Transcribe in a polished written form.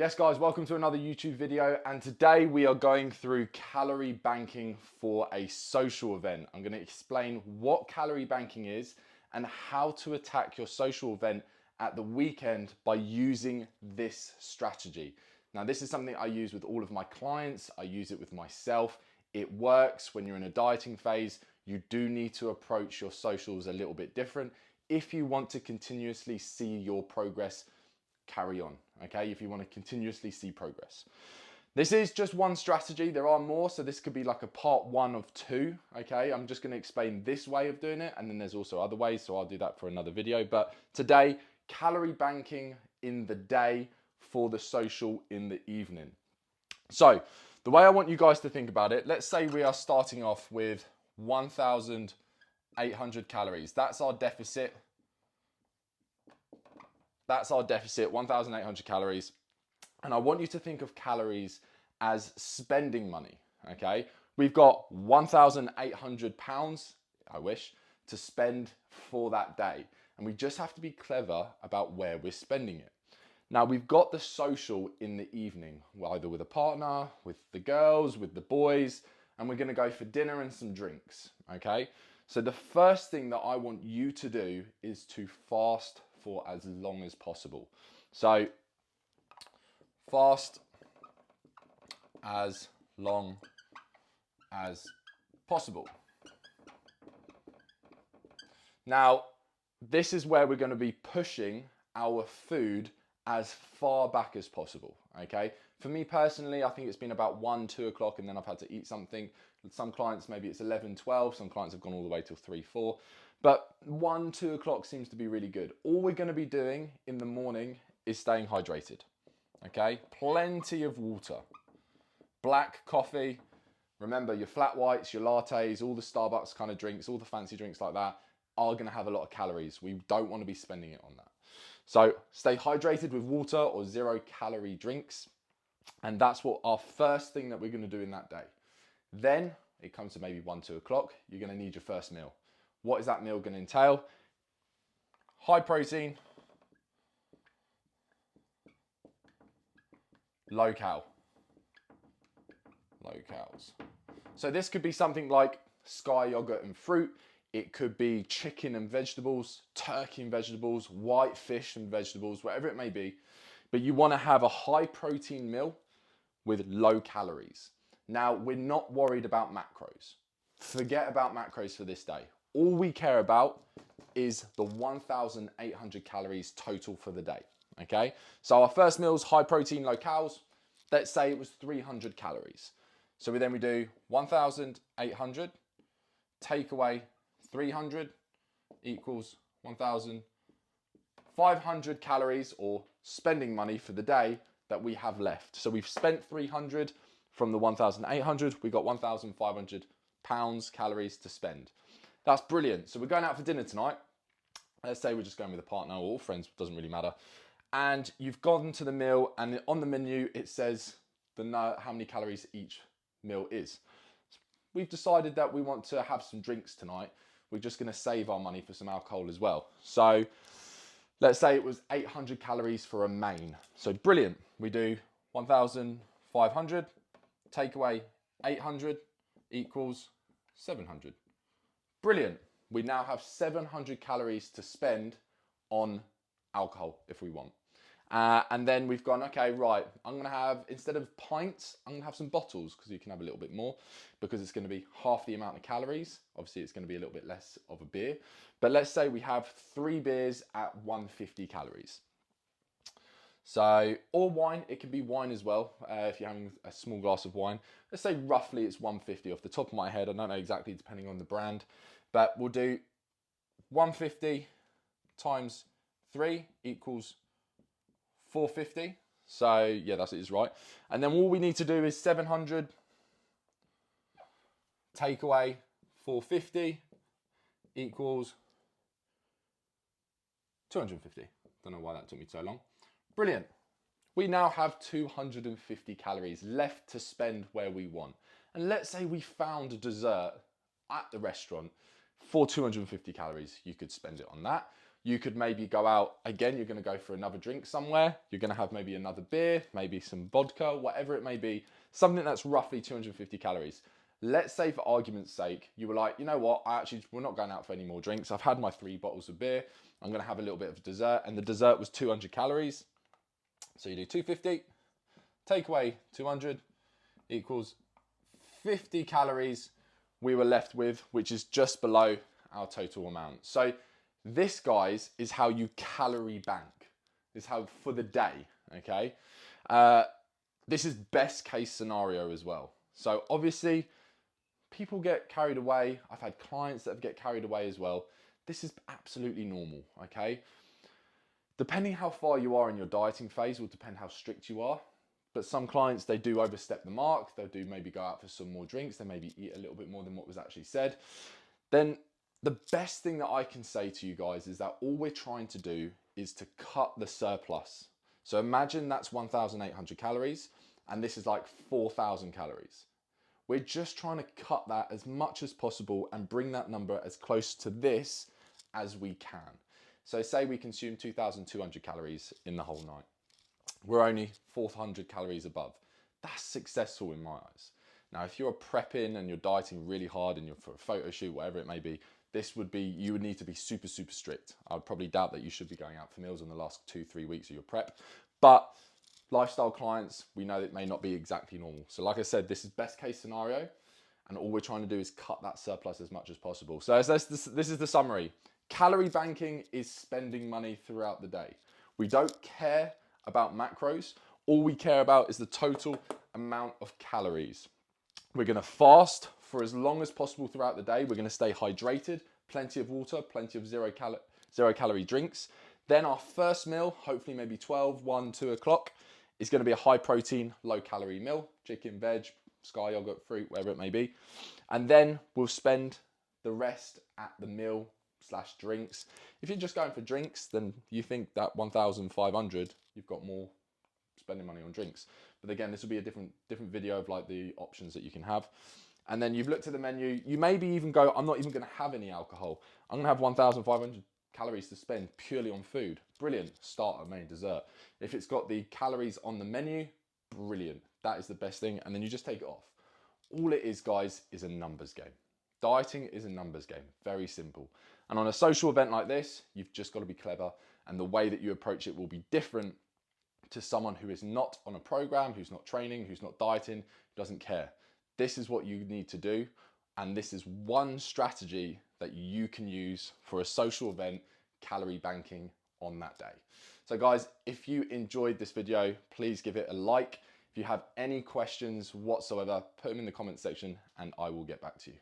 Yes guys, welcome to another YouTube video, and today we are going through calorie banking for a social event. I'm going to explain what calorie banking is and how to attack your social event at the weekend by using this strategy. Now this is something I use with all of my clients, I use it with myself. It works when you're in a dieting phase. You do need to approach your socials a little bit different if you want to continuously see your progress carry on, okay? If you want to continuously see progress. This is just one strategy. There are more, so this could be like a part one of two, okay? I'm just going to explain this way of doing it, and then there's also other ways, so I'll do that for another video. But today, calorie banking in the day for the social in the evening. So the way I want you guys to think about it, let's say we are starting off with 1,800 calories. That's our deficit. That's our deficit, 1,800 calories. And I want you to think of calories as spending money, okay? We've got 1,800 pounds, I wish, to spend for that day. And we just have to be clever about where we're spending it. Now we've got the social in the evening, either with a partner, with the girls, with the boys, and we're gonna go for dinner and some drinks, okay? So the first thing that I want you to do is to fast for as long as possible. So fast as long as possible. Now, this is where we're going to be pushing our food as far back as possible, okay? For me personally, I think it's been about 1, 2 o'clock and then I've had to eat something. With some clients, maybe it's 11, 12. Some clients have gone all the way till 3, 4. But 1, 2 o'clock seems to be really good. All we're going to be doing in the morning is staying hydrated, okay? Plenty of water, black coffee. Remember, your flat whites, your lattes, all the Starbucks kind of drinks, all the fancy drinks like that are going to have a lot of calories. We don't want to be spending it on that. So stay hydrated with water or 0-calorie drinks. And that's what our first thing that we're going to do in that day. Then it comes to maybe 1, 2 o'clock. You're going to need your first meal. What is that meal going to entail? High protein, low cal. Low cals. So this could be something like Sky yogurt and fruit. It could be chicken and vegetables, turkey and vegetables, white fish and vegetables, whatever it may be. But you want to have a high protein meal with low calories. Now, we're not worried about macros. Forget about macros for this day. All we care about is the 1,800 calories total for the day, okay? So our first meal is high protein, low calories. Let's say it was 300 calories. So we do 1,800, take away 300 equals 1,500 calories or spending money for the day that we have left. So we've spent 300 from the 1,800, we got 1,500 calories to spend. That's brilliant. So we're going out for dinner tonight. Let's say we're just going with a partner or friends, doesn't really matter. And you've gone to the meal and on the menu, it says how many calories each meal is. We've decided that we want to have some drinks tonight. We're just going to save our money for some alcohol as well. So let's say it was 800 calories for a main. So brilliant. We do 1,500, take away 800 equals 700. Brilliant. We now have 700 calories to spend on alcohol if we want. And then we've gone, okay, right, I'm going to have, instead of pints, I'm going to have some bottles because you can have a little bit more because it's going to be half the amount of calories. Obviously, it's going to be a little bit less of a beer. But let's say we have 3 beers at 150 calories. So, or wine, it can be wine as well, if you're having a small glass of wine. Let's say roughly it's 150 off the top of my head. I don't know exactly depending on the brand. But we'll do 150 times 3 equals 450. So yeah, that is right. And then all we need to do is 700 take away 450 equals 250. Don't know why that took me so long. Brilliant. We now have 250 calories left to spend where we want. And let's say we found a dessert at the restaurant for 250 calories. You could spend it on that. You could maybe go out, again, you're gonna go for another drink somewhere, you're gonna have maybe another beer, maybe some vodka, whatever it may be, something that's roughly 250 calories. Let's say for argument's sake, you were like, you know what, we're not going out for any more drinks. I've had my 3 bottles of beer. I'm gonna have a little bit of dessert, and the dessert was 200 calories. So you do 250, take away 200 equals 50 calories we were left with, which is just below our total amount. So this, guys, is how you calorie bank. This is how for the day, okay? This is best case scenario as well. So obviously, people get carried away. I've had clients that get carried away as well. This is absolutely normal, okay? Depending how far you are in your dieting phase will depend how strict you are. But some clients, they do overstep the mark. They'll do maybe go out for some more drinks. They maybe eat a little bit more than what was actually said. Then the best thing that I can say to you guys is that all we're trying to do is to cut the surplus. So imagine that's 1,800 calories and this is like 4,000 calories. We're just trying to cut that as much as possible and bring that number as close to this as we can. So say we consume 2,200 calories in the whole night. We're only 400 calories above. That's successful in my eyes. Now, if you're prepping and you're dieting really hard and you're for a photo shoot, whatever it may be, you would need to be super, super strict. I would probably doubt that you should be going out for meals in the last 2-3 weeks of your prep. But lifestyle clients, we know it may not be exactly normal. So like I said, this is best case scenario. And all we're trying to do is cut that surplus as much as possible. So this is the summary. Calorie banking is spending money throughout the day. We don't care about macros. All we care about is the total amount of calories. We're gonna fast for as long as possible throughout the day. We're gonna stay hydrated, plenty of water, plenty of zero calorie drinks. Then our first meal, hopefully maybe 12, 1, 2 o'clock, is gonna be a high protein, low calorie meal, chicken, veg, sky yogurt, fruit, whatever it may be. And then we'll spend the rest at the meal / drinks. If you're just going for drinks, then you think that 1,500, you've got more spending money on drinks. But again, this will be a different video of like the options that you can have. And then you've looked at the menu. You maybe even go, I'm not even going to have any alcohol. I'm going to have 1,500 calories to spend purely on food. Brilliant. Starter, main, dessert. If it's got the calories on the menu, brilliant. That is the best thing. And then you just take it off. All it is, guys, is a numbers game. Dieting is a numbers game. Very simple. And on a social event like this, you've just got to be clever. And the way that you approach it will be different to someone who is not on a program, who's not training, who's not dieting, doesn't care. This is what you need to do. And this is one strategy that you can use for a social event, calorie banking on that day. So guys, if you enjoyed this video, please give it a like. If you have any questions whatsoever, put them in the comment section and I will get back to you.